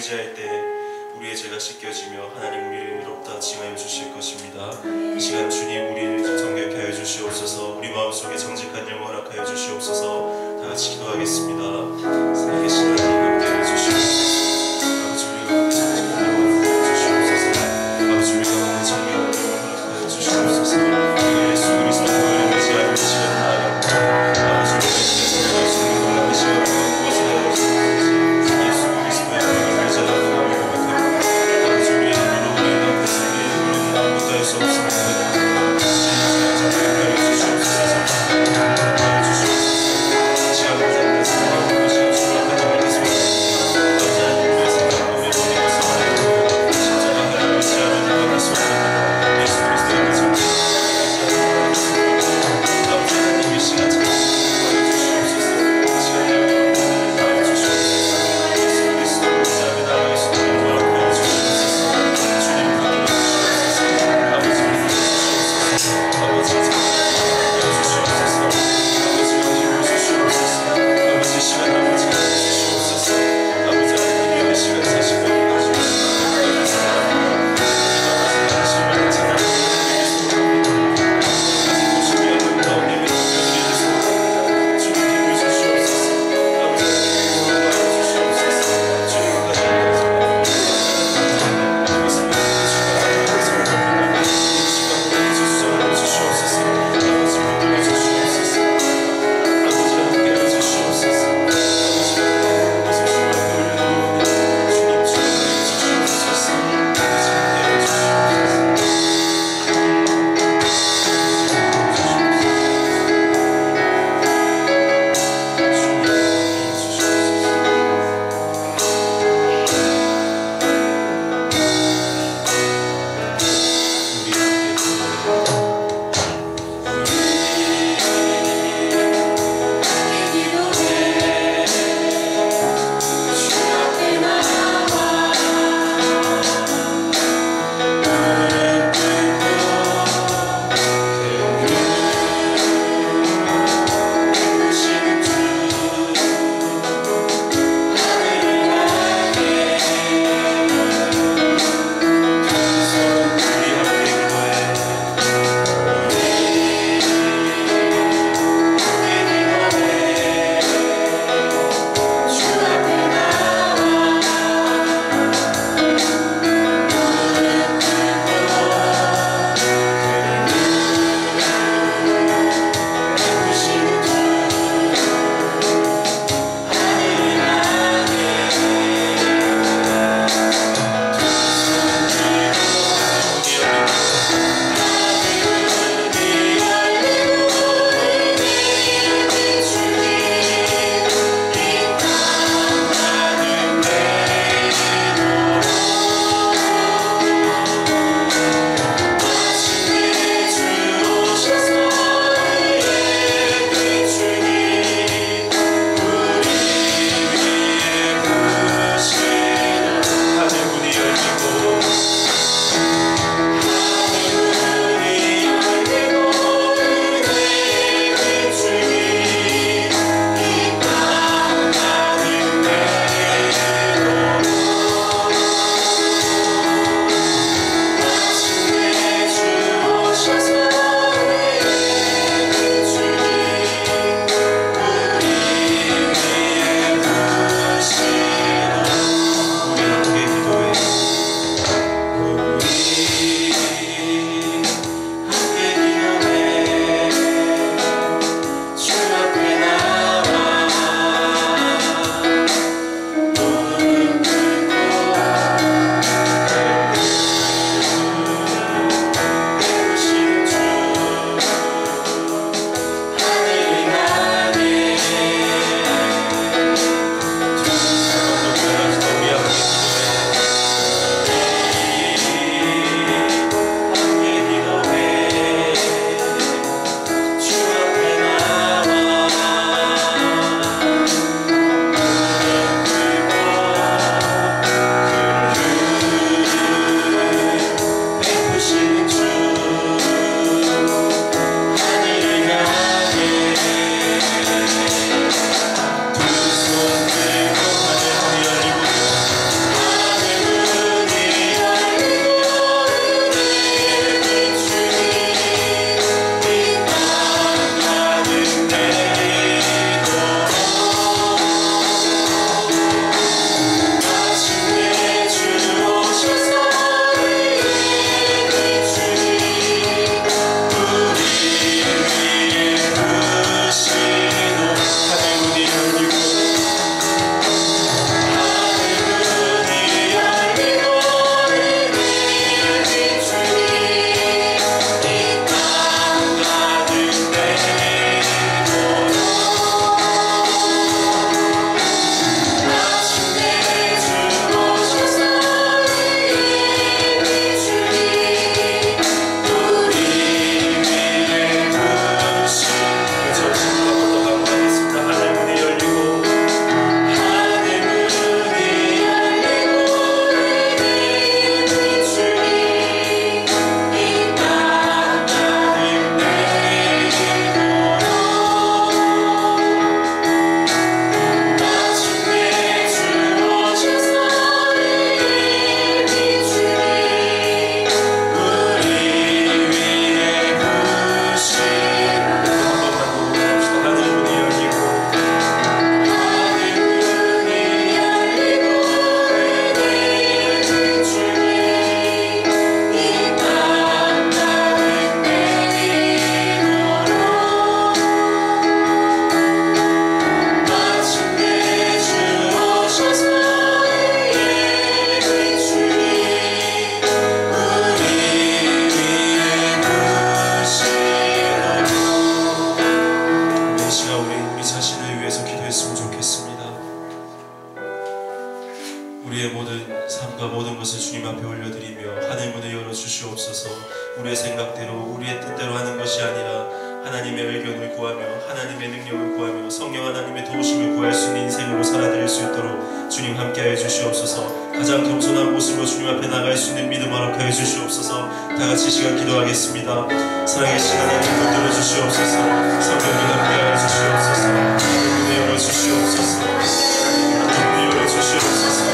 의지할 때 우리의 죄가 씻겨지며 하나님 우리를 의롭다 칭하여 주실 것입니다. 이 시간 주님 우리를 정결케 하여 주시옵소서. 우리 마음속에 정직한 영을 허락하여 주시옵소서. 다 같이 기도하겠습니다. 살아계신 하나님 함께하여 주시옵소서. 아버지 우리가 받는 정결한 영을 허락하여 주시옵소서. 우리가 예수 그리스도를 의지하여 이 시간 나아갑니다. 아버지 우리가 이 시간 살아갈 수 있는 놀라운 시간을 무엇을 하여 주시옵소서. 우리의 모든 삶과 모든 것을 주님 앞에 올려드리며 하늘 문을 열어주시옵소서. 우리의 생각대로 우리의 뜻대로 하는 것이 아니라 하나님의 의견을 구하며 하나님의 능력을 구하며 성령 하나님의 도우심을 구할 수 있는 인생으로 살아드릴 수 있도록 주님 함께하여 주시옵소서. 가장 겸손한 모습으로 주님 앞에 나갈 수 있는 믿음 허락하여 주시옵소서. 다같이 시간 기도하겠습니다. 사랑의 시간 하나님 붙들어 주시옵소서. 성령님 함께하여 주시옵소서. 문을 열어주시옵소서. 문을 열어주시옵소서.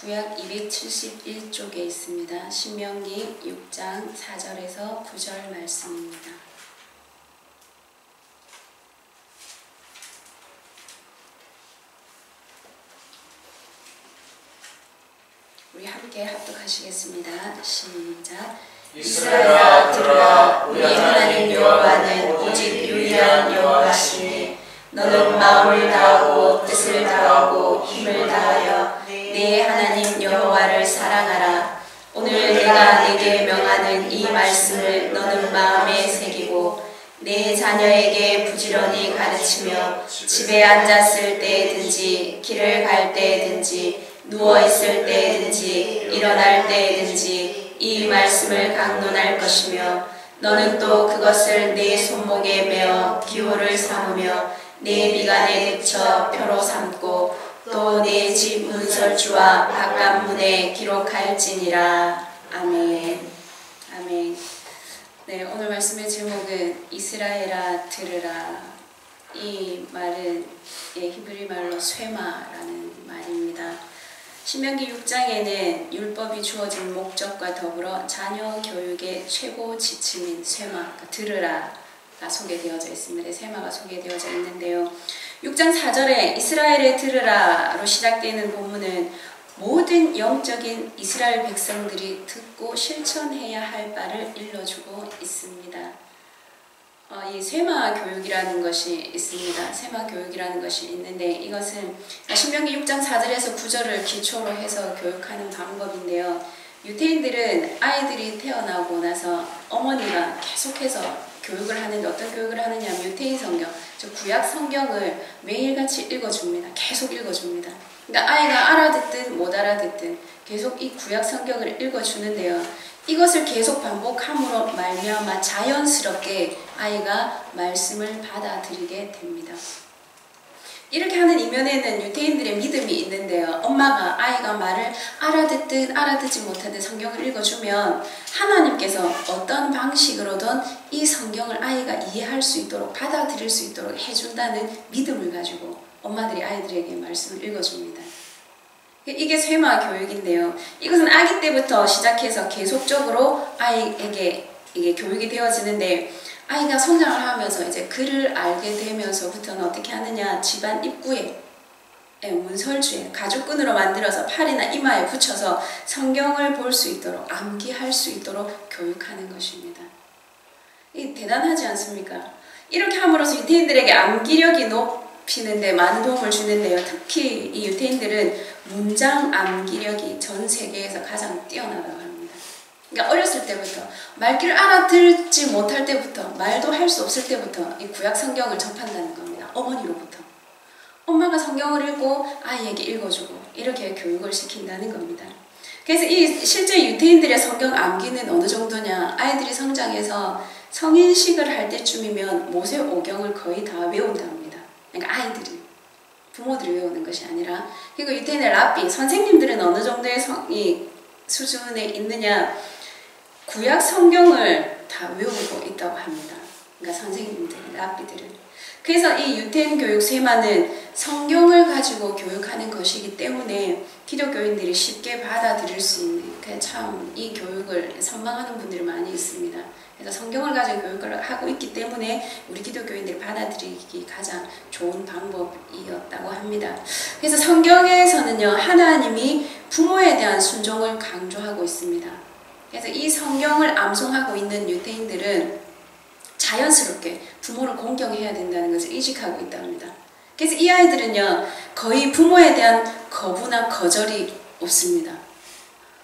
구약 271쪽에 있습니다. 신명기 6장 4절에서 9절 말씀입니다. 우리 함께 합독하시겠습니다. 시작. 이스라엘아 들으라. 우리 하나님 여호와는 오직 유일한 여호와시니 너는 마음을 다하고 뜻을 다하고 힘을 다하여 네 하나님 여호와를 사랑하라. 오늘 내가 네게 명하는 이 말씀을 너는 마음에 새기고 내 자녀에게 부지런히 가르치며 집에 앉았을 때든지 길을 갈 때든지 누워있을 때든지 일어날 때든지 이 말씀을 강론할 것이며 너는 또 그것을 내 손목에 메어 기호를 삼으며 내 미간에 붙여 표로 삼고 또 내 집 문설주와 바깥문에 기록할지니라. 아멘. 아멘. 네, 오늘 말씀의 제목은 이스라엘아 들으라. 이 말은 히브리 말로 쇠마라는 말입니다. 신명기 6장에는 율법이 주어진 목적과 더불어 자녀 교육의 최고 지침인 쇠마, 들으라가 소개되어져 있습니다. 쇠마가 소개되어져 있는데요. 6장 4절에 이스라엘에 들으라로 시작되는 본문은 모든 영적인 이스라엘 백성들이 듣고 실천해야 할 바를 일러주고 있습니다. 이 쇠마 교육이라는 것이 있습니다. 쇠마 교육이라는 것이 있는데 이것은 신명기 6장 4절에서 9절을 기초로 해서 교육하는 방법인데요. 유대인들은 아이들이 태어나고 나서 어머니가 계속해서 교육을 하는데 어떤 교육을 하느냐 하면 유대인 성경, 즉 구약 성경을 매일같이 읽어줍니다. 계속 읽어줍니다. 그러니까 아이가 알아듣든 못 알아듣든 계속 이 구약 성경을 읽어주는데요. 이것을 계속 반복함으로 말미암아 자연스럽게 아이가 말씀을 받아들이게 됩니다. 이렇게 하는 이면에는 유대인들의 믿음이 있는데요. 엄마가 아이가 말을 알아듣든 알아듣지 못하든 성경을 읽어주면 하나님께서 어떤 방식으로든 이 성경을 아이가 이해할 수 있도록 받아들일 수 있도록 해준다는 믿음을 가지고 엄마들이 아이들에게 말씀을 읽어줍니다. 이게 쇠마 교육인데요. 이것은 아기 때부터 시작해서 계속적으로 아이에게 이게 교육이 되어지는데 아이가 성장을 하면서 이제 글을 알게 되면서부터는 어떻게 하느냐, 집안 입구에 문설주에 가죽끈으로 만들어서 팔이나 이마에 붙여서 성경을 볼 수 있도록 암기할 수 있도록 교육하는 것입니다. 이 대단하지 않습니까? 이렇게 함으로써 유대인들에게 암기력이 높이는데 많은 도움을 주는데요. 특히 이 유대인들은 문장 암기력이 전 세계에서 가장 뛰어나다고 합니다. 그러니까 어렸을 때부터 말귀를 알아듣지 못할 때부터 말도 할 수 없을 때부터 이 구약 성경을 접한다는 겁니다. 어머니로부터. 엄마가 성경을 읽고 아이에게 읽어주고 이렇게 교육을 시킨다는 겁니다. 그래서 이 실제 유대인들의 성경 암기는 어느 정도냐, 아이들이 성장해서 성인식을 할 때쯤이면 모세오경을 거의 다 외운다 합니다. 그러니까 아이들이, 부모들이 외우는 것이 아니라. 그리고 유대인의 랍비, 선생님들은 어느 정도의 이 수준에 있느냐, 구약 성경을 다 외우고 있다고 합니다. 그러니까 선생님들, 랍비들은. 그래서 이 유대인 교육 쇠마는 성경을 가지고 교육하는 것이기 때문에 기독교인들이 쉽게 받아들일 수 있는, 참 이 교육을 선망하는 분들이 많이 있습니다. 그래서 성경을 가지고 교육을 하고 있기 때문에 우리 기독교인들이 받아들이기 가장 좋은 방법이었다고 합니다. 그래서 성경에서는요, 하나님이 부모에 대한 순종을 강조하고 있습니다. 그래서 이 성경을 암송하고 있는 유대인들은 자연스럽게 부모를 공경해야 된다는 것을 인식하고 있답니다. 그래서 이 아이들은요, 거의 부모에 대한 거부나 거절이 없습니다.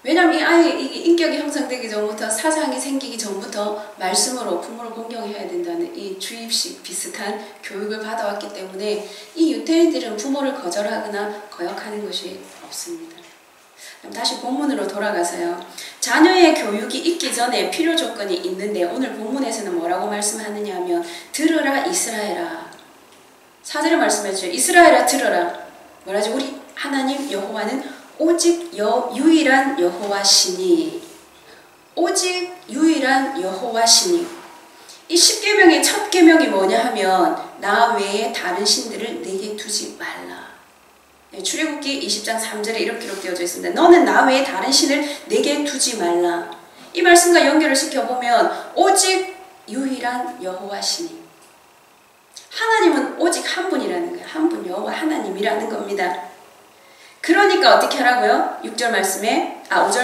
왜냐하면 이 아이의 인격이 형성되기 전부터, 사상이 생기기 전부터 말씀으로 부모를 공경해야 된다는 이 주입식 비슷한 교육을 받아왔기 때문에 이 유대인들은 부모를 거절하거나 거역하는 것이 없습니다. 다시 본문으로 돌아가서요. 자녀의 교육이 있기 전에 필요 조건이 있는데 오늘 본문에서는 뭐라고 말씀하느냐 하면 들으라 이스라엘아. 4절에 말씀해주죠. 이스라엘아 들으라. 뭐라지? 우리 하나님 여호와는 오직 유일한 여호와시니. 오직 유일한 여호와시니. 이 10계명의 첫 계명이 뭐냐 하면 나 외에 다른 신들을 내게 두지 말라. 출애굽기 20장 3절에 이렇게 기록되어져 있습니다. 너는 나 외에 다른 신을 내게 두지 말라. 이 말씀과 연결을 시켜보면 오직 유일한 여호와 신이, 하나님은 오직 한 분이라는 거예요. 한 분 여호와 하나님이라는 겁니다. 그러니까 어떻게 하라고요? 5절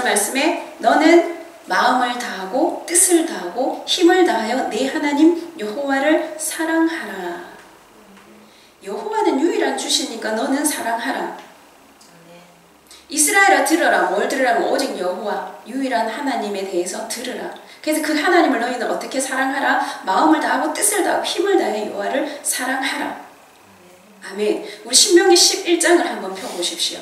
말씀에 너는 마음을 다하고 뜻을 다하고 힘을 다하여 네 하나님 여호와를 사랑하라. 여호와는 유일한 주시니까 너는 사랑하라. 이스라엘아 들어라. 뭘 들으라면 오직 여호와 유일한 하나님에 대해서 들으라. 그래서 그 하나님을 너희는 어떻게 사랑하라? 마음을 다하고 뜻을 다하고 힘을 다해 여호와를 사랑하라. 아멘. 우리 신명기 11장을 한번 펴보십시오.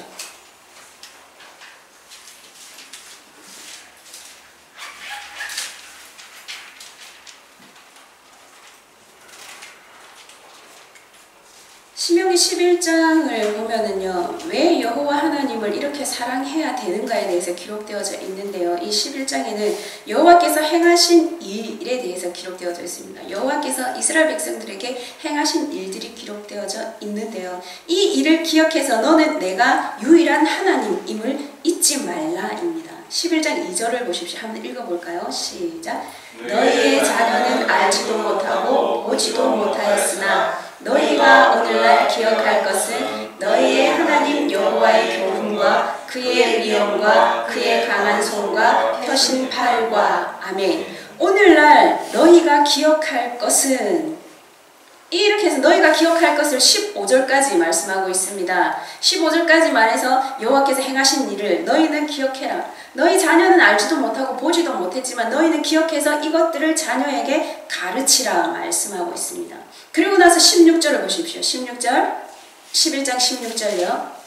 신명기 11장을 보면은요, 왜 여호와 하나님을 이렇게 사랑해야 되는가에 대해서 기록되어져 있는데요. 이 11장에는 여호와께서 행하신 일에 대해서 기록되어져 있습니다. 여호와께서 이스라엘 백성들에게 행하신 일들이 기록되어져 있는데요. 이 일을 기억해서 너는 내가 유일한 하나님임을 잊지 말라입니다. 11장 2절을 보십시오. 한번 읽어볼까요? 시작. 너희의 자녀는 알지도 못하고 보지도 못하였으나 너희가 오늘날 기억할 것은 너희의 하나님 여호와의 교훈과 그의 위엄과 그의 강한 손과 펴신 팔과. 아멘. 오늘날 너희가 기억할 것은, 이렇게 해서 너희가 기억할 것을 15절까지 말씀하고 있습니다. 15절까지 말해서 여호와께서 행하신 일을 너희는 기억해라. 너희 자녀는 알지도 못하고 보지도 못했지만 너희는 기억해서 이것들을 자녀에게 가르치라 말씀하고 있습니다. 그리고 나서 16절을 보십시오. 16절, 11장 16절요.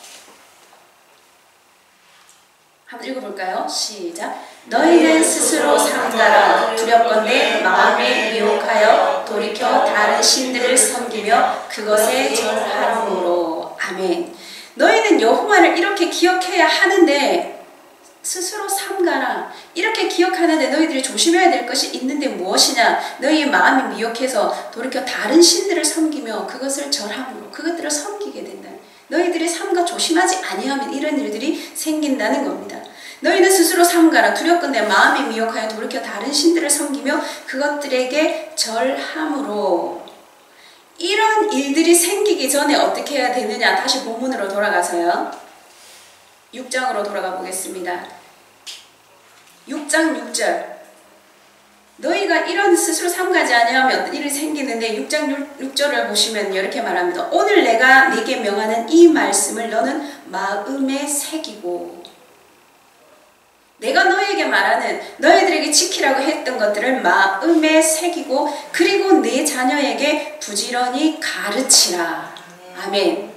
한번 읽어볼까요? 시작. 너희는 스스로 삼가라. 두렵건대 마음에 미혹하여 돌이켜 다른 신들을 섬기며 그것에 절하므로. 아멘. 너희는 여호와를 이렇게 기억해야 하는데 스스로 삼가라. 이렇게 기억하는데 너희들이 조심해야 될 것이 있는데 무엇이냐? 너희의 마음이 미혹해서 돌이켜 다른 신들을 섬기며 그것을 절함으로 그것들을 섬기게 된다. 너희들이 삼가 조심하지 아니하면 이런 일들이 생긴다는 겁니다. 너희는 스스로 삼가라. 두렵건대 마음이 미혹하여 돌이켜 다른 신들을 섬기며 그것들에게 절함으로. 이런 일들이 생기기 전에 어떻게 해야 되느냐? 다시 본문으로 돌아가서요. 6장으로 돌아가 보겠습니다. 6장 6절. 너희가 이런 스스로 삼가지 아니하면 어떤 일이 생기는데 6장 6절을 보시면 이렇게 말합니다. 오늘 내가 네게 명하는 이 말씀을 너는 마음에 새기고, 내가 너희에게 말하는 너희들에게 지키라고 했던 것들을 마음에 새기고 그리고 네 자녀에게 부지런히 가르치라. 아멘.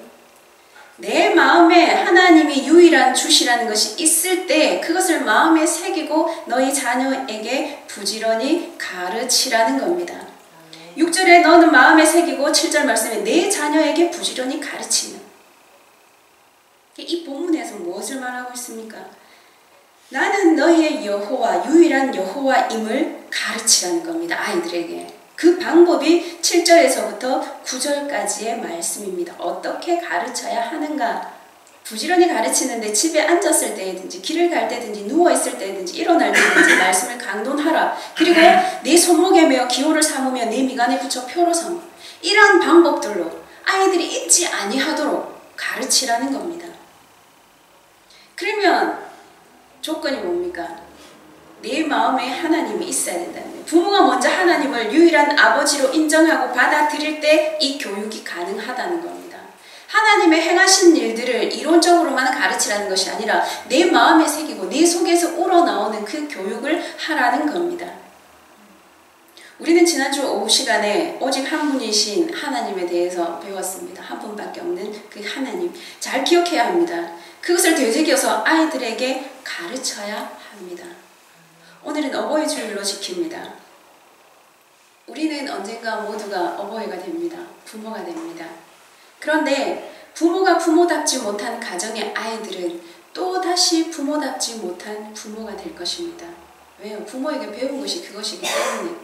내 마음에 하나님이 유일한 주시라는 것이 있을 때 그것을 마음에 새기고 너희 자녀에게 부지런히 가르치라는 겁니다. 6절에 너는 마음에 새기고 7절 말씀에 내 자녀에게 부지런히 가르치는. 이 본문에서 무엇을 말하고 있습니까? 나는 너희의 여호와, 유일한 여호와임을 가르치라는 겁니다. 아이들에게. 그 방법이 7절에서부터 9절까지의 말씀입니다. 어떻게 가르쳐야 하는가? 부지런히 가르치는데 집에 앉았을 때든지 길을 갈 때든지 누워있을 때든지 일어날 때든지 말씀을 강론하라. 그리고 내 손목에 메어 기호를 삼으며 내 미간에 붙여 표로 삼아. 이런 방법들로 아이들이 잊지 아니하도록 가르치라는 겁니다. 그러면 조건이 뭡니까? 내 마음에 하나님이 있어야 된다는 거예요. 부모가 먼저 하나님을 유일한 아버지로 인정하고 받아들일 때 이 교육이 가능하다는 겁니다. 하나님의 행하신 일들을 이론적으로만 가르치라는 것이 아니라 내 마음에 새기고 내 속에서 우러나오는 그 교육을 하라는 겁니다. 우리는 지난주 오후 시간에 오직 한 분이신 하나님에 대해서 배웠습니다. 한 분밖에 없는 그 하나님. 잘 기억해야 합니다. 그것을 되새겨서 아이들에게 가르쳐야 합니다. 오늘은 어버이 주일로 지킵니다. 우리는 언젠가 모두가 어버이가 됩니다. 부모가 됩니다. 그런데 부모가 부모답지 못한 가정의 아이들은 또다시 부모답지 못한 부모가 될 것입니다. 왜요? 부모에게 배운 것이 그것이기 때문에.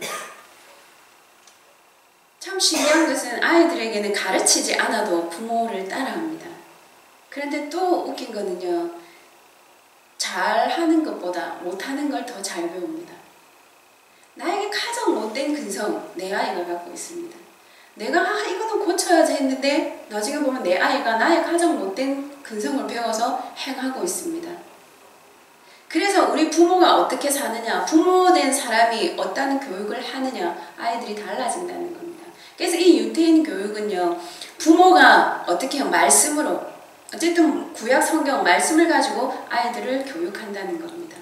참 신기한 것은 아이들에게는 가르치지 않아도 부모를 따라합니다. 그런데 또 웃긴 거는요. 잘하는 것보다 못하는 걸 더 잘 배웁니다. 나에게 가장 못된 근성 내 아이가 갖고 있습니다. 내가 이거는 고쳐야지 했는데 나중에 보면 내 아이가 나의 가장 못된 근성을 배워서 행하고 있습니다. 그래서 우리 부모가 어떻게 사느냐, 부모된 사람이 어떤 교육을 하느냐, 아이들이 달라진다는 겁니다. 그래서 이 유태인 교육은요, 부모가 어떻게 말씀으로, 어쨌든 구약 성경 말씀을 가지고 아이들을 교육한다는 겁니다.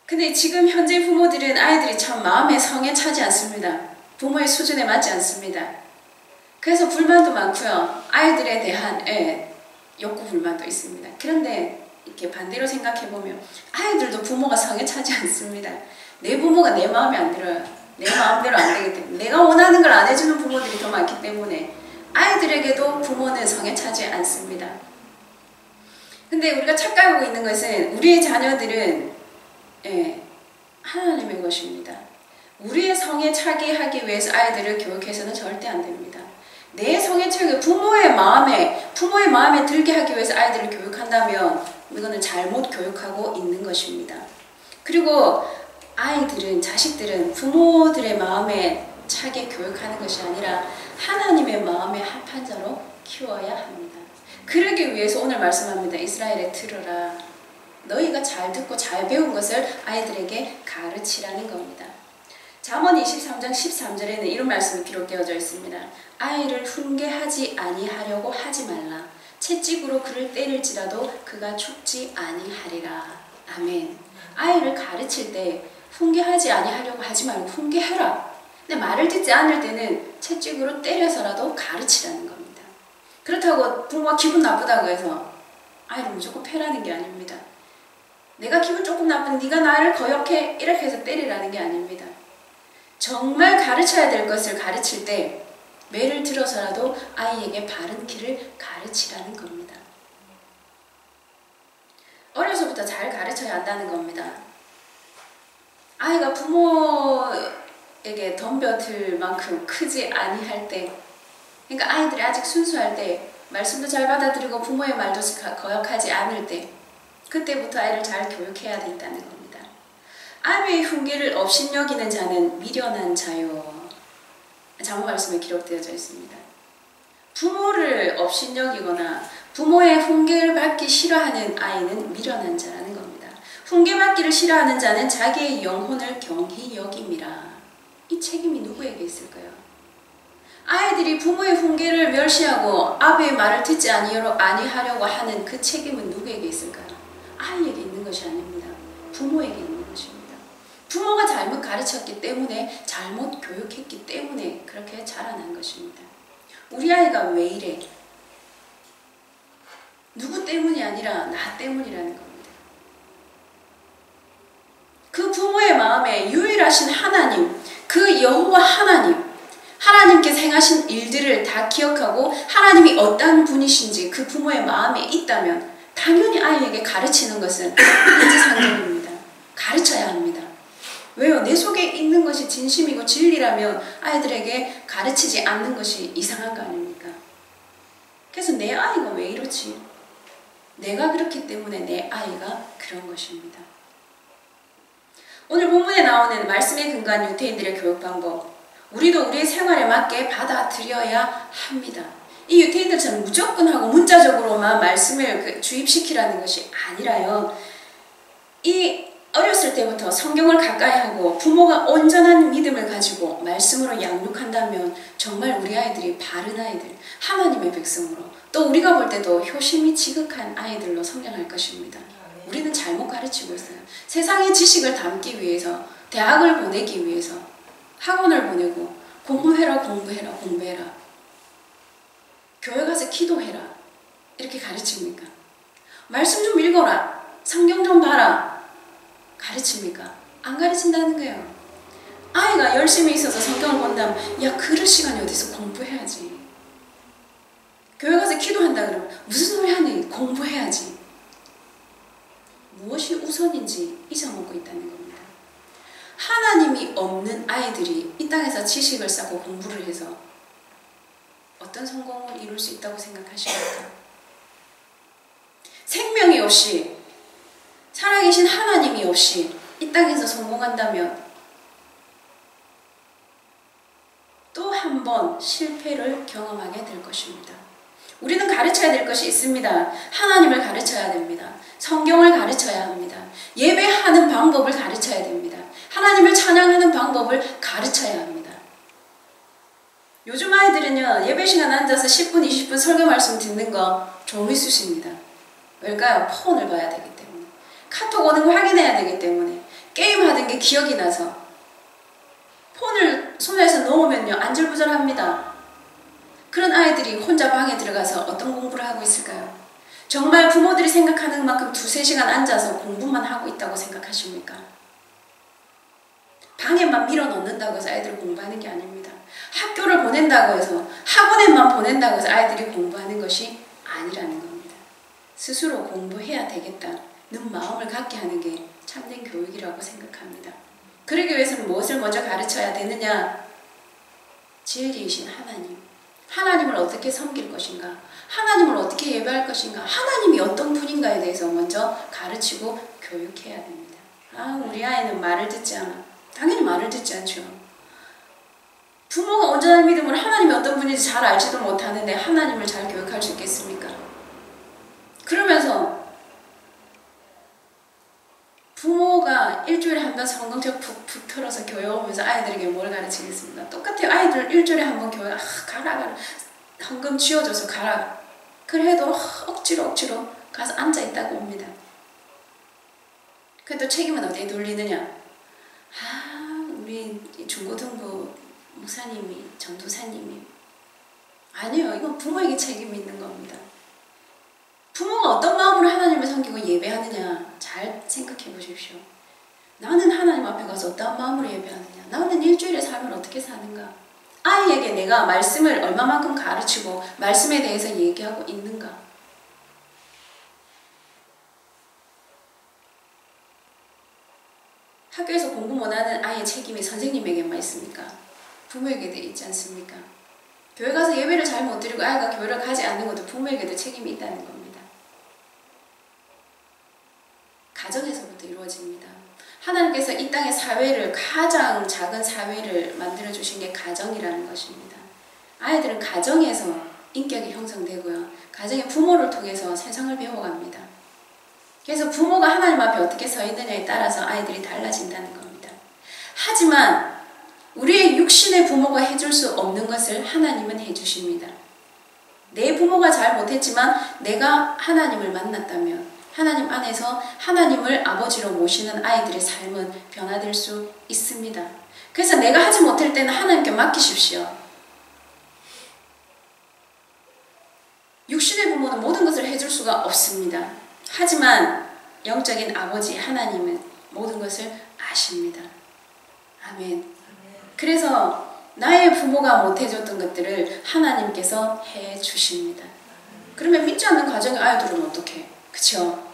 근데 지금 현재 부모들은 아이들이 참 마음의 성에 차지 않습니다. 부모의 수준에 맞지 않습니다. 그래서 불만도 많고요. 아이들에 대한 욕구 불만도 있습니다. 그런데 이렇게 반대로 생각해보면 아이들도 부모가 성에 차지 않습니다. 내 부모가 내 마음에 안 들어요. 내 마음대로 안 되기 때문에 내가 원하는 걸 안 해주는 부모들이 더 많기 때문에 아이들에게도 부모는 성에 차지 않습니다. 근데 우리가 착각하고 있는 것은 우리의 자녀들은 하나님의 것입니다. 우리의 성에 차게 하기 위해서 아이들을 교육해서는 절대 안 됩니다. 내 성에 차게 부모의 마음에 들게 하기 위해서 아이들을 교육한다면 이거는 잘못 교육하고 있는 것입니다. 그리고 아이들은, 자식들은 부모들의 마음에 차게 교육하는 것이 아니라 하나님의 마음에 합한 자로 키워야 합니다. 그러기 위해서 오늘 말씀합니다. 이스라엘에 들으라. 너희가 잘 듣고 잘 배운 것을 아이들에게 가르치라는 겁니다. 잠언 23장 13절에는 이런 말씀이 기록되어져 있습니다. 아이를 훈계하지 아니하려고 하지 말라. 채찍으로 그를 때릴지라도 그가 죽지 아니하리라. 아멘. 아이를 가르칠 때 훈계하지 아니하려고 하지 말고 훈계해라. 근데 말을 듣지 않을 때는 채찍으로 때려서라도 가르치라는 겁니다. 그렇다고 부모가 기분 나쁘다고 해서 아이를 무조건 패라는 게 아닙니다. 내가 기분 조금 나쁜데 네가 나를 거역해 이렇게 해서 때리라는 게 아닙니다. 정말 가르쳐야 될 것을 가르칠 때 매를 들어서라도 아이에게 바른 길을 가르치라는 겁니다. 어려서부터 잘 가르쳐야 한다는 겁니다. 아이가 부모에게 덤벼들 만큼 크지 아니할 때, 그러니까 아이들이 아직 순수할 때, 말씀도 잘 받아들이고 부모의 말도 거역하지 않을 때, 그때부터 아이를 잘 교육해야 된다는 겁니다. 아비의 훈계를 업신여기는 자는 미련한 자요. 잠언 말씀에 기록되어져 있습니다. 부모를 업신여기거나 부모의 훈계를 받기 싫어하는 아이는 미련한 자라는 겁니다. 훈계받기를 싫어하는 자는 자기의 영혼을 경히 여김이라. 이 책임이 누구에게 있을까요? 아이들이 부모의 훈계를 멸시하고 아비의 말을 듣지 아니하려고 하는 그 책임은 누구에게 있을까요? 아이에게 있는 것이 아닙니다. 부모에게 있는 것입니다. 부모가 잘못 가르쳤기 때문에, 잘못 교육했기 때문에 그렇게 자라난 것입니다. 우리 아이가 왜 이래? 누구 때문이 아니라 나 때문이라는 겁니다. 그 부모의 마음에 유일하신 하나님, 그 여호와 하나님께서 행하신 일들을 다 기억하고 하나님이 어떤 분이신지 그 부모의 마음에 있다면 당연히 아이에게 가르치는 것은 인지상정입니다. 가르쳐야 합니다. 왜요? 내 속에 있는 것이 진심이고 진리라면 아이들에게 가르치지 않는 것이 이상한 거 아닙니까? 그래서 내 아이가 왜 이렇지? 내가 그렇기 때문에 내 아이가 그런 것입니다. 오늘 본문에 나오는 말씀에 근거한 유태인들의 교육 방법, 우리도 우리의 생활에 맞게 받아들여야 합니다. 이 유태인들처럼 무조건 하고 문자적으로만 말씀을 주입시키라는 것이 아니라요. 이 어렸을 때부터 성경을 가까이 하고 부모가 온전한 믿음을 가지고 말씀으로 양육한다면 정말 우리 아이들이 바른 아이들, 하나님의 백성으로, 또 우리가 볼 때도 효심이 지극한 아이들로 성장할 것입니다. 우리는 잘못 가르치고 있어요. 세상의 지식을 담기 위해서, 대학을 보내기 위해서 학원을 보내고 공부해라. 교회 가서 기도해라. 이렇게 가르칩니까? 말씀 좀 읽어라. 성경 좀 봐라. 가르칩니까? 안 가르친다는 거예요. 아이가 열심히 있어서 성경을 본다면 야, 그럴 시간이 어디서 공부해야지. 교회 가서 기도한다 그러면 무슨 소리 하니? 공부해야지. 무엇이 우선인지 잊어먹고 있다는 겁니다. 하나님이 없는 아이들이 이 땅에서 지식을 쌓고 공부를 해서 어떤 성공을 이룰 수 있다고 생각하십니까? 생명이 없이, 살아계신 하나님이 없이 이 땅에서 성공한다면 또 한 번 실패를 경험하게 될 것입니다. 우리는 가르쳐야 될 것이 있습니다. 하나님을 가르쳐야 됩니다. 성경을 가르쳐야 합니다. 예배하는 방법을 가르쳐야 됩니다. 하나님을 찬양하는 방법을 가르쳐야 합니다. 요즘 아이들은요, 예배 시간 앉아서 10분, 20분 설교 말씀 듣는 거 조미수십니다. 왜일까요? 폰을 봐야 되기 때문에. 카톡 오는 거 확인해야 되기 때문에. 게임하던 게 기억이 나서. 폰을 손에서 놓으면요, 안절부절합니다. 그런 아이들이 혼자 방에 들어가서 어떤 공부를 하고 있을까요? 정말 부모들이 생각하는 만큼 2-3시간 앉아서 공부만 하고 있다고 생각하십니까? 방에만 밀어넣는다고 해서 아이들이 공부하는 게 아닙니다. 학교를 보낸다고 해서, 학원에만 보낸다고 해서 아이들이 공부하는 것이 아니라는 겁니다. 스스로 공부해야 되겠다는 마음을 갖게 하는 게 참된 교육이라고 생각합니다. 그러기 위해서는 무엇을 먼저 가르쳐야 되느냐? 진리이신 하나님. 하나님을 어떻게 섬길 것인가? 하나님을 어떻게 예배할 것인가? 하나님이 어떤 분인가에 대해서 먼저 가르치고 교육해야 됩니다. 우리 아이는 말을 듣지 않아. 당연히 말을 듣지 않죠. 부모가 온전한 믿음으로 하나님이 어떤 분인지 잘 알지도 못하는데 하나님을 잘 교육할 수 있겠습니까? 그러면서 부모가 일주일에 한 번 성경책 푹푹 털어서 교회 오면서 아이들에게 뭘 가르치겠습니까? 똑같아요. 아이들 일주일에 한 번 교회 가라 헌금 쥐어줘서 가라. 그래도 억지로 가서 앉아있다고 옵니다. 그래도 책임은 어디에 돌리느냐? 우리 중고등부 목사님이, 전도사님이. 아니요, 이건 부모에게 책임이 있는 겁니다. 부모가 어떤 마음으로 하나님을 섬기고 예배하느냐 잘 생각해 보십시오. 나는 하나님 앞에 가서 어떤 마음으로 예배하느냐, 나는 일주일의 삶을 어떻게 사는가, 아이에게 내가 말씀을 얼마만큼 가르치고 말씀에 대해서 얘기하고 있는가. 학교에서 공부 못하는 아이의 책임이 선생님에게만 있습니까? 부모에게도 있지 않습니까? 교회 가서 예배를 잘 못 드리고 아이가 교회를 가지 않는 것도 부모에게도 책임이 있다는 겁니다. 가정에서부터 이루어집니다. 하나님께서 이 땅의 사회를, 가장 작은 사회를 만들어주신 게 가정이라는 것입니다. 아이들은 가정에서 인격이 형성되고요. 가정의 부모를 통해서 세상을 배워갑니다. 그래서 부모가 하나님 앞에 어떻게 서 있느냐에 따라서 아이들이 달라진다는 겁니다. 하지만 우리의 육신의 부모가 해줄 수 없는 것을 하나님은 해주십니다. 내 부모가 잘 못했지만 내가 하나님을 만났다면 하나님 안에서 하나님을 아버지로 모시는 아이들의 삶은 변화될 수 있습니다. 그래서 내가 하지 못할 때는 하나님께 맡기십시오. 육신의 부모는 모든 것을 해줄 수가 없습니다. 하지만 영적인 아버지 하나님은 모든 것을 아십니다. 아멘. 그래서 나의 부모가 못해줬던 것들을 하나님께서 해주십니다. 그러면 믿지 않는 가정의 아이들은 어떻게? 그쵸?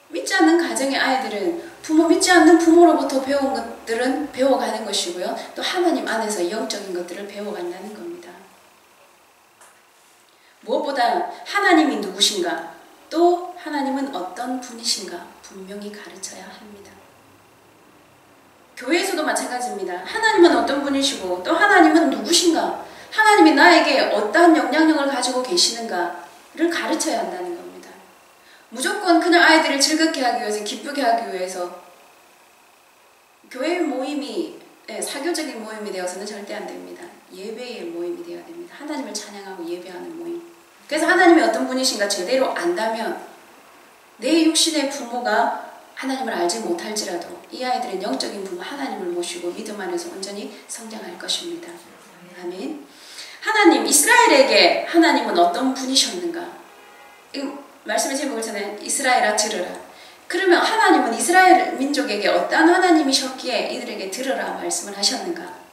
믿지 않는 가정의 아이들은 믿지 않는 부모로부터 배운 것들은 배워가는 것이고요. 또 하나님 안에서 영적인 것들을 배워간다는 겁니다. 무엇보다 하나님이 누구신가, 또 하나님은 어떤 분이신가 분명히 가르쳐야 합니다. 교회에서도 마찬가지입니다. 하나님은 어떤 분이시고 또 하나님은 누구신가, 하나님이 나에게 어떠한 영향력을 가지고 계시는가를 가르쳐야 한다는 겁니다. 무조건 그냥 아이들을 즐겁게 하기 위해서, 기쁘게 하기 위해서 교회 모임이 사교적인 모임이 되어서는 절대 안 됩니다. 예배의 모임이 되어야 됩니다. 하나님을 찬양하고 예배하는 모임. 그래서 하나님이 어떤 분이신가 제대로 안다면 내 육신의 부모가 하나님을 알지 못할지라도 이 아이들은 영적인 부모 하나님을 모시고 믿음 안에서 온전히 성장할 것입니다. 아멘. 하나님, 이스라엘에게 하나님은 어떤 분이셨는가? 말씀의 제목을 전에 이스라엘아 들으라. 그러면 하나님은 이스라엘 민족에게 어떠한 하나님이셨기에 이들에게 들으라 말씀을 하셨는가?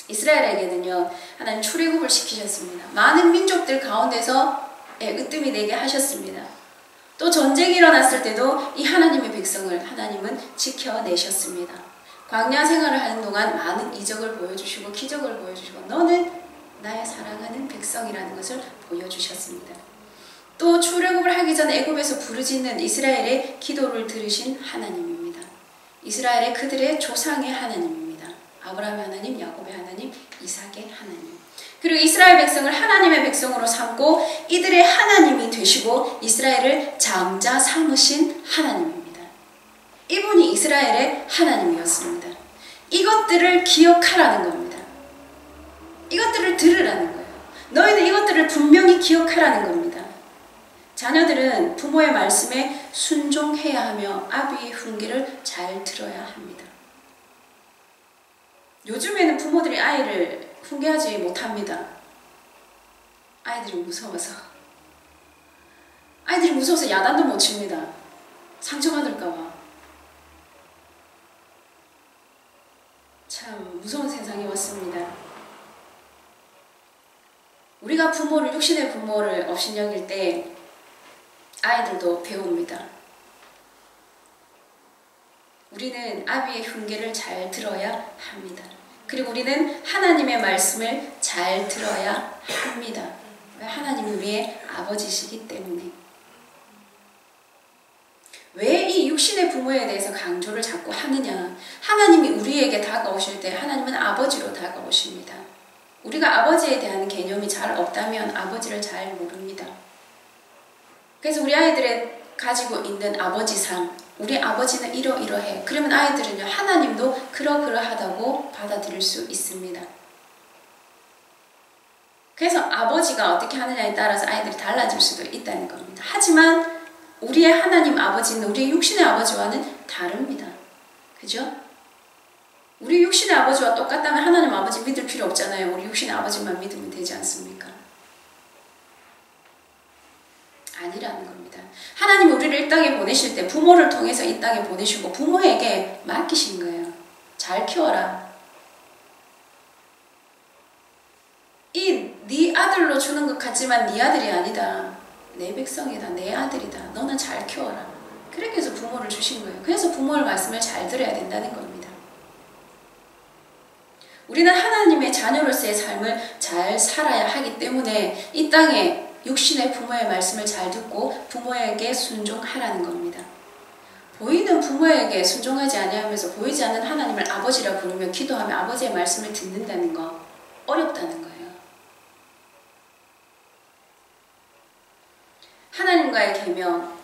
이스라엘에게는요, 하나님 출애굽을 시키셨습니다. 많은 민족들 가운데서 으뜸이 되게 하셨습니다. 또 전쟁이 일어났을 때도 이 하나님의 백성을 하나님은 지켜내셨습니다. 광야 생활을 하는 동안 많은 이적을 보여주시고 기적을 보여주시고 너는 나의 사랑하는 백성이라는 것을 보여주셨습니다. 또 출애굽을 하기 전 애굽에서 부르짖는 이스라엘의 기도를 들으신 하나님입니다. 이스라엘의 그들의 조상의 하나님입니다. 아브라함의 하나님, 야곱의 하나님, 이삭의 하나님. 그리고 이스라엘 백성을 하나님의 백성으로 삼고 이들의 하나님이 되시고 이스라엘을 장자 삼으신 하나님입니다. 이분이 이스라엘의 하나님이었습니다. 이것들을 기억하라는 겁니다. 이것들을 들으라는 거예요. 너희는 이것들을 분명히 기억하라는 겁니다. 자녀들은 부모의 말씀에 순종해야 하며 아비의 훈계를 잘 들어야 합니다. 요즘에는 부모들이 아이를 훈계하지 못합니다. 아이들이 무서워서. 아이들이 무서워서 야단도 못 칩니다. 상처받을까봐. 참 무서운 세상이 왔습니다. 우리가 부모를, 육신의 부모를 업신여길 때 아이들도 배웁니다. 우리는 아비의 훈계를 잘 들어야 합니다. 그리고 우리는 하나님의 말씀을 잘 들어야 합니다. 왜? 하나님은 우리의 아버지시기 때문에. 왜 이 육신의 부모에 대해서 강조를 자꾸 하느냐? 하나님이 우리에게 다가오실 때 하나님은 아버지로 다가오십니다. 우리가 아버지에 대한 개념이 잘 없다면 아버지를 잘 모릅니다. 그래서 우리 아이들의 가지고 있는 아버지상, 우리 아버지는 이러이러해. 그러면 아이들은요, 하나님도 그러그러하다고 받아들일 수 있습니다. 그래서 아버지가 어떻게 하느냐에 따라서 아이들이 달라질 수도 있다는 겁니다. 하지만 우리의 하나님 아버지는 우리의 육신의 아버지와는 다릅니다. 그죠? 우리 육신의 아버지와 똑같다면 하나님 아버지 믿을 필요 없잖아요. 우리 육신의 아버지만 믿으면 되지 않습니까? 아니라는 겁니다. 하나님이 우리를 이 땅에 보내실 때 부모를 통해서 이 땅에 보내시고 부모에게 맡기신 거예요. 잘 키워라. 네 아들로 주는 것 같지만 네 아들이 아니다. 내 백성이다. 내 아들이다. 너는 잘 키워라. 그렇게 해서 부모를 주신 거예요. 그래서 부모의 말씀을 잘 들어야 된다는 겁니다. 우리는 하나님의 자녀로서의 삶을 잘 살아야 하기 때문에 이 땅에 육신의 부모의 말씀을 잘 듣고 부모에게 순종하라는 겁니다. 보이는 부모에게 순종하지 아니하면서 보이지 않는 하나님을 아버지라 부르며 기도하며 아버지의 말씀을 듣는다는 거 어렵다는 거예요. 하나님과의 계명,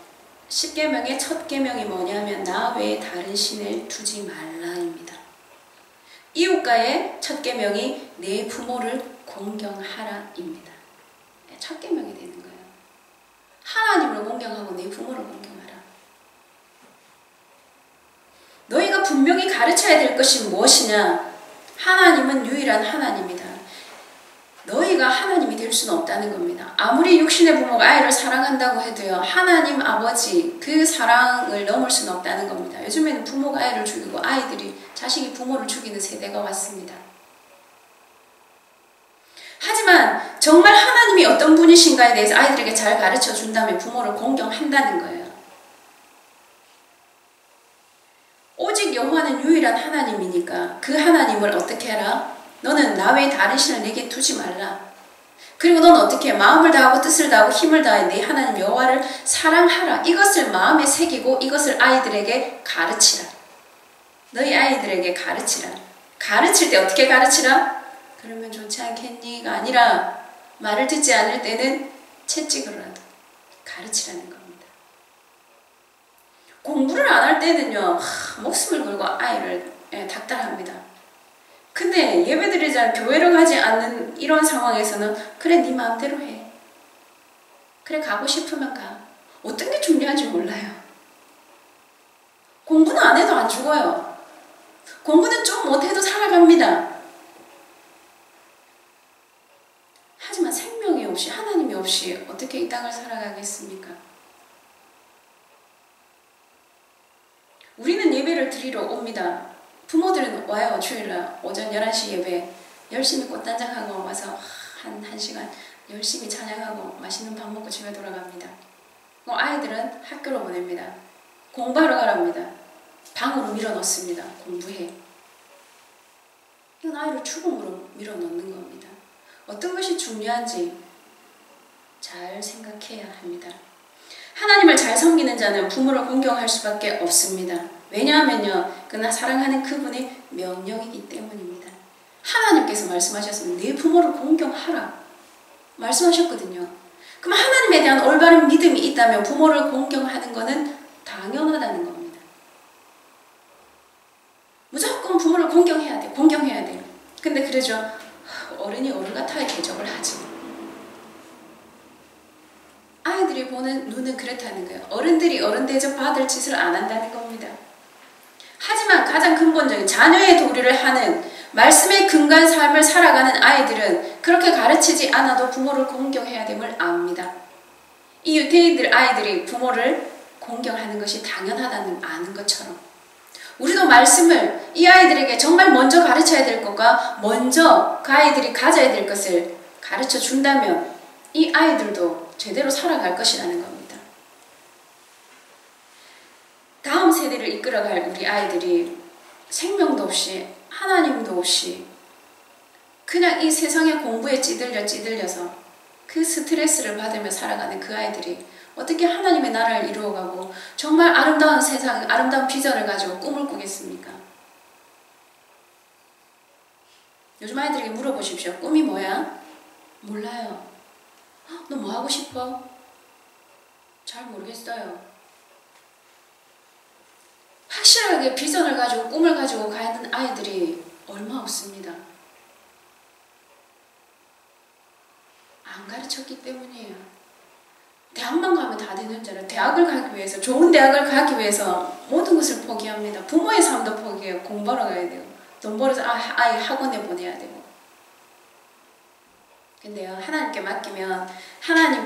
10계명의 첫 계명이 뭐냐면 나 외에 다른 신을 두지 말라입니다. 이웃과의 첫 계명이 내 부모를 공경하라입니다. 첫 계명이 되는 거예요. 하나님을 공경하고 내 부모를 공경하라. 너희가 분명히 가르쳐야 될 것이 무엇이냐? 하나님은 유일한 하나님이다. 너희가 하나님이 될 수는 없다는 겁니다. 아무리 육신의 부모가 아이를 사랑한다고 해도요, 하나님 아버지 그 사랑을 넘을 수는 없다는 겁니다. 요즘에는 부모가 아이를 죽이고 아이들이 자식이 부모를 죽이는 세대가 왔습니다. 하지만 정말 하나님이 어떤 분이신가에 대해서 아이들에게 잘 가르쳐 준다면 부모를 공경한다는 거예요. 오직 여호와는 유일한 하나님이니까 그 하나님을 어떻게 해라? 너는 나 외에 다른 신을 내게 두지 말라. 그리고 넌 어떻게 마음을 다하고 뜻을 다하고 힘을 다해 내 하나님 여호와를 사랑하라. 이것을 마음에 새기고 이것을 아이들에게 가르치라. 너희 아이들에게 가르치라. 가르칠 때 어떻게 가르치라? 그러면 좋지 않겠니가 아니라 말을 듣지 않을 때는 채찍으로라도 가르치라는 겁니다. 공부를 안 할 때는요, 목숨을 걸고 아이를 닥달합니다. 근데 예배드리지 않고 교회를 가지 않는 이런 상황에서는 그래 네 마음대로 해. 그래 가고 싶으면 가. 어떤 게 중요한지 몰라요. 공부는 안 해도 안 죽어요. 공부는 좀 못해도 살아갑니다. 하지만 생명이 없이 하나님이 없이 어떻게 이 땅을 살아가겠습니까? 우리는 예배를 드리러 옵니다. 부모들은 와요. 주일날 오전 11시 예배 열심히 꽃단장하고 와서 한 시간 열심히 찬양하고 맛있는 밥 먹고 집에 돌아갑니다. 아이들은 학교로 보냅니다. 공부하러 가랍니다. 방으로 밀어넣습니다. 공부해. 이건 아이를 죽음으로 밀어넣는 겁니다. 어떤 것이 중요한지 잘 생각해야 합니다. 하나님을 잘 섬기는 자는 부모를 공경할 수밖에 없습니다. 왜냐하면요, 그나 사랑하는 그분의 명령이기 때문입니다. 하나님께서 말씀하셨으면 네 부모를 공경하라 말씀하셨거든요. 그럼 하나님에 대한 올바른 믿음이 있다면 부모를 공경하는 것은 당연하다는 겁니다. 무조건 부모를 공경해야 돼, 공경해야 돼. 근데 그러죠. 어른이 어른 같아야 대접을 하지. 아이들이 보는 눈은 그렇다는 거예요. 어른들이 어른 대접 받을 짓을 안 한다는 겁니다. 하지만 가장 근본적인 자녀의 도리를 하는 말씀의 근간 삶을 살아가는 아이들은 그렇게 가르치지 않아도 부모를 공경해야 됨을 압니다. 이 유대인들 아이들이 부모를 공경하는 것이 당연하다는 아는 것처럼 우리도 말씀을 이 아이들에게 정말 먼저 가르쳐야 될 것과 먼저 그 아이들이 가져야 될 것을 가르쳐 준다면 이 아이들도 제대로 살아갈 것이라는 겁니다. 다음 세대를 이끌어갈 우리 아이들이 생명도 없이 하나님도 없이 그냥 이 세상의 공부에 찌들려서 그 스트레스를 받으며 살아가는 그 아이들이 어떻게 하나님의 나라를 이루어가고 정말 아름다운 세상, 아름다운 비전을 가지고 꿈을 꾸겠습니까? 요즘 아이들에게 물어보십시오. 꿈이 뭐야? 몰라요. 너 뭐 하고 싶어? 잘 모르겠어요. 확실하게 비전을 가지고 꿈을 가지고 가는 아이들이 얼마 없습니다. 안 가르쳤기 때문이에요. 대학만 가면 다 되는 줄 알아요. 대학을 가기 위해서, 좋은 대학을 가기 위해서 모든 것을 포기합니다. 부모의 삶도 포기해요. 공부하러 가야 돼요. 돈 벌어서 아이 학원에 보내야 되고. 근데요, 하나님께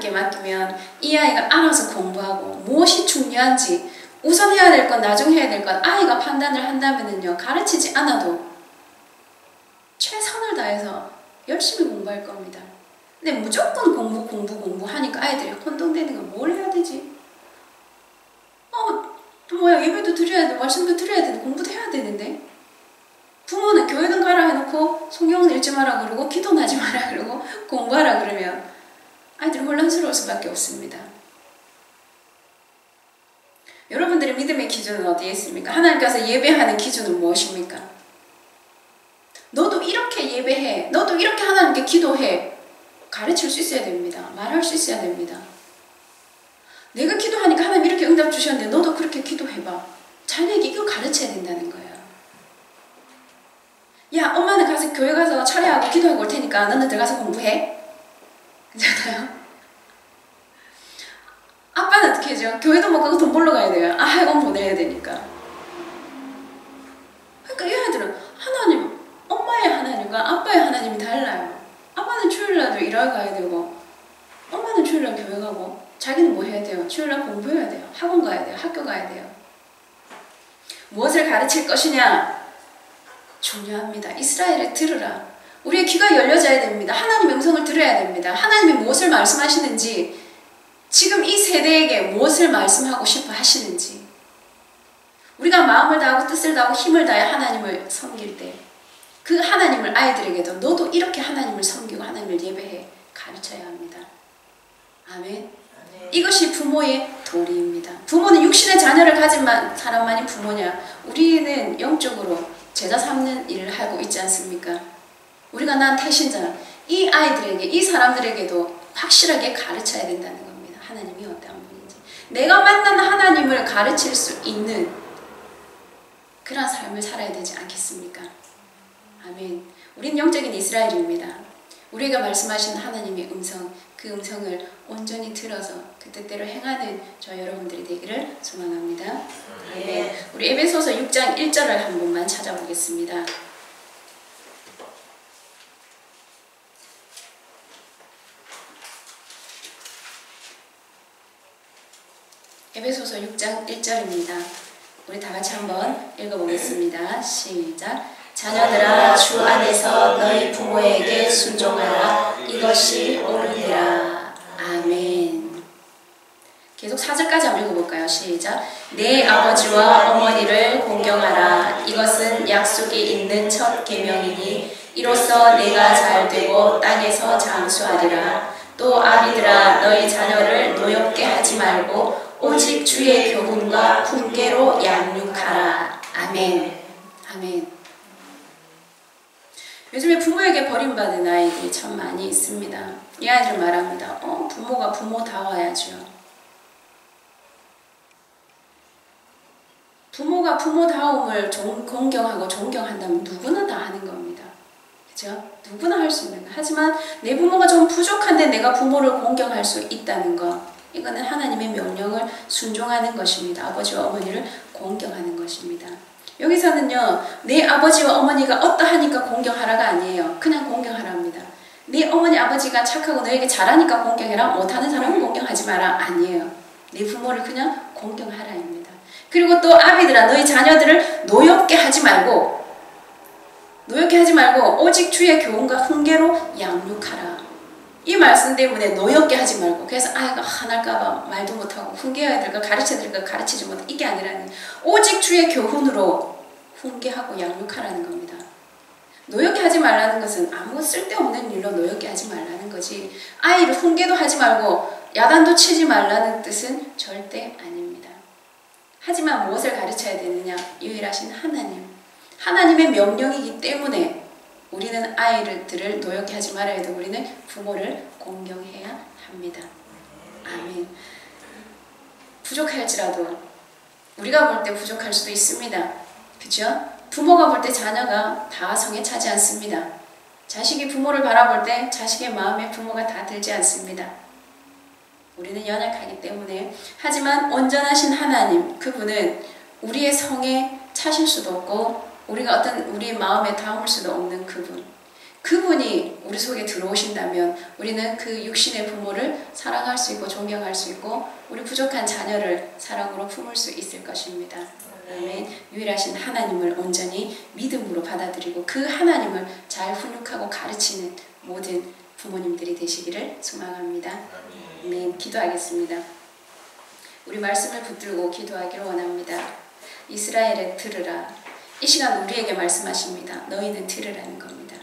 맡기면 이 아이가 알아서 공부하고 무엇이 중요한지 우선 해야 될 건, 나중 해야 될 건 아이가 판단을 한다면은요, 가르치지 않아도 최선을 다해서 열심히 공부할 겁니다. 근데 무조건 공부 하니까 아이들이 혼동되는 건 뭘 해야 되지? 예배도 드려야 돼, 말씀도 드려야 되는데 공부도 해야 되는데 부모는 교회는 가라 해놓고 성경은 읽지 마라 그러고 기도는 하지 마라 그러고 공부하라 그러면 아이들이 혼란스러울 수밖에 없습니다. 여러분들의 믿음의 기준은 어디에 있습니까? 하나님께서 예배하는 기준은 무엇입니까? 너도 이렇게 예배해, 너도 이렇게 하나님께 기도해, 가르칠 수 있어야 됩니다. 말할 수 있어야 됩니다. 내가 기도하니까 하나님 이렇게 응답 주셨는데 너도 그렇게 기도해봐. 자녀에게 이거 가르쳐야 된다는 거예요. 야, 엄마는 가서 교회 가서 차례하고 기도하고 올 테니까 너는 들어가서 공부해. 괜찮아요? 아빠는 어떻게 하죠? 교회도 못 가고 돈 벌러 가야 돼요. 학원 보내야 되니까. 그러니까 이 아이들은 하나님, 엄마의 하나님과 아빠의 하나님이 달라요. 아빠는 주일날도 일하러 가야 되고 엄마는 주일날 교회 가고 자기는 뭐 해야 돼요? 주일날 공부해야 돼요. 학원 가야 돼요. 학교 가야 돼요. 무엇을 가르칠 것이냐? 중요합니다. 이스라엘을 들으라. 우리의 귀가 열려져야 됩니다. 하나님의 음성을 들어야 됩니다. 하나님이 무엇을 말씀하시는지, 지금 이 세대에게 무엇을 말씀하고 싶어 하시는지, 우리가 마음을 다하고 뜻을 다하고 힘을 다해 하나님을 섬길 때 그 하나님을 아이들에게도 너도 이렇게 하나님을 섬기고 하나님을 예배해 가르쳐야 합니다. 아멘. 이것이 부모의 도리입니다. 부모는 육신의 자녀를 가진 사람만이 부모냐? 우리는 영적으로 제자 삼는 일을 하고 있지 않습니까? 우리가 난 태신자, 이 아이들에게, 이 사람들에게도 확실하게 가르쳐야 된다는 겁니다. 하나님이 어떠한 분인지. 내가 만난 하나님을 가르칠 수 있는 그런 삶을 살아야 되지 않겠습니까? 아멘. 우린 영적인 이스라엘입니다. 우리가 말씀하신 하나님의 음성, 그 음성을 온전히 들어서 그 뜻대로 행하는 저 여러분들이 되기를 소망합니다. 네. 우리 에베소서 6장 1절을 한 번만 찾아보겠습니다. 에베소서 6장 1절입니다. 우리 다 같이 한번 읽어보겠습니다. 시작. 자녀들아, 주 안에서 너희 부모에게 순종하라. 이것이 옳으니라. 아멘. 계속 4절까지 한번 읽어볼까요? 시작. 내 아버지와 어머니를 공경하라. 이것은 약속이 있는 첫 계명이니 이로써 내가 잘되고 땅에서 장수하리라. 또 아비들아 너희 자녀를 노엽게 하지 말고 오직 주의 교훈과 훈계로 양육하라. 아멘. 아멘. 요즘에 부모에게 버림받은 아이들이 참 많이 있습니다. 이 아이들 말합니다. 부모가 부모다워야죠. 부모가 부모다움을 공경하고 존경한다면 누구나 다 하는 겁니다. 그죠? 누구나 할 수 있는 거. 하지만 내 부모가 좀 부족한데 내가 부모를 공경할 수 있다는 것, 이거는 하나님의 명령을 순종하는 것입니다. 아버지와 어머니를 공경하는 것입니다. 여기서는요, 내 아버지와 어머니가 어떠하니까 공경하라가 아니에요. 그냥 공경하랍니다. 네 어머니 아버지가 착하고 너에게 잘하니까 공경해라, 못하는 사람은 공경하지 마라, 아니에요. 네 부모를 그냥 공경하라입니다. 그리고 또 아비들아 너희 자녀들을 노엽게 하지 말고 오직 주의 교훈과 훈계로 양육하라. 이 말씀 때문에 노엽게 하지 말고, 그래서 아이가 화날까봐 말도 못하고 훈계해야 될까 가르쳐야 될까 가르치지 못해, 이게 아니라니, 오직 주의 교훈으로 훈계하고 양육하라는 겁니다. 노엽게 하지 말라는 것은 아무 쓸데없는 일로 노엽게 하지 말라는 거지, 아이를 훈계도 하지 말고 야단도 치지 말라는 뜻은 절대 아닙니다. 하지만 무엇을 가르쳐야 되느냐? 유일하신 하나님의 명령이기 때문에 우리는 아이들을 노엽게 하지 말아야 되고 우리는 부모를 공경해야 합니다. 아멘. 부족할지라도 우리가 볼 때 부족할 수도 있습니다. 그죠? 부모가 볼 때 자녀가 다 성에 차지 않습니다. 자식이 부모를 바라볼 때 자식의 마음에 부모가 다 들지 않습니다. 우리는 연약하기 때문에. 하지만 온전하신 하나님, 그분은 우리의 성에 차실 수도 없고 우리가 우리 마음에 담을 수도 없는 그분이 우리 속에 들어오신다면 우리는 그 육신의 부모를 사랑할 수 있고 존경할 수 있고 우리 부족한 자녀를 사랑으로 품을 수 있을 것입니다. 아멘. 유일하신 하나님을 온전히 믿음으로 받아들이고 그 하나님을 잘 훈육하고 가르치는 모든 부모님들이 되시기를 소망합니다. 아멘. 기도하겠습니다. 우리 말씀을 붙들고 기도하기를 원합니다. 이스라엘에 들으라. 이 시간 우리에게 말씀하십니다. 너희는 들으라는 겁니다.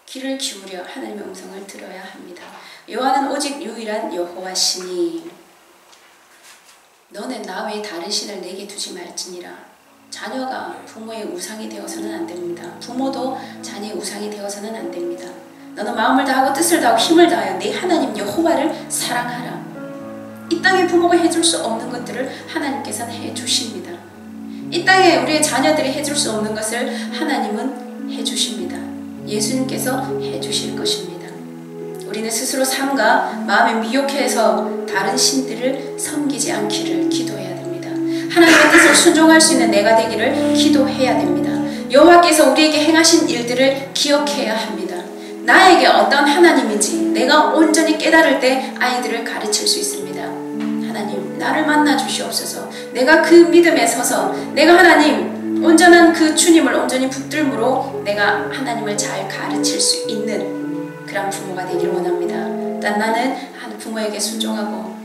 귀를 기울여 하나님의 음성을 들어야 합니다. 여호와는 오직 유일한 여호와시니 너는 나 외에 다른 신을 내게 두지 말지니라. 자녀가 부모의 우상이 되어서는 안 됩니다. 부모도 자녀의 우상이 되어서는 안 됩니다. 너는 마음을 다하고 뜻을 다하고 힘을 다하여 내 하나님 여호와를 사랑하라. 이 땅에 부모가 해줄 수 없는 것들을 하나님께서는 해주십니다. 이 땅에 우리의 자녀들이 해줄 수 없는 것을 하나님은 해주십니다. 예수님께서 해주실 것입니다. 우리는 스스로 삶과 마음에 미혹해서 다른 신들을 섬기지 않기를 기도해야 됩니다. 하나님의 뜻을 순종할 수 있는 내가 되기를 기도해야 됩니다. 여호와께서 우리에게 행하신 일들을 기억해야 합니다. 나에게 어떤 하나님인지 내가 온전히 깨달을 때 아이들을 가르칠 수 있습니다. 하나님, 나를 만나 주시옵소서. 내가 그 믿음에 서서 내가 하나님 온전한 그 주님을 온전히 붙들므로 내가 하나님을 잘 가르칠 수 있는 그런 부모가 되기를 원합니다. 일단 나는 부모에게 순종하고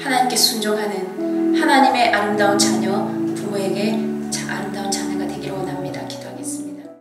하나님께 순종하는 하나님의 아름다운 자녀, 부모에게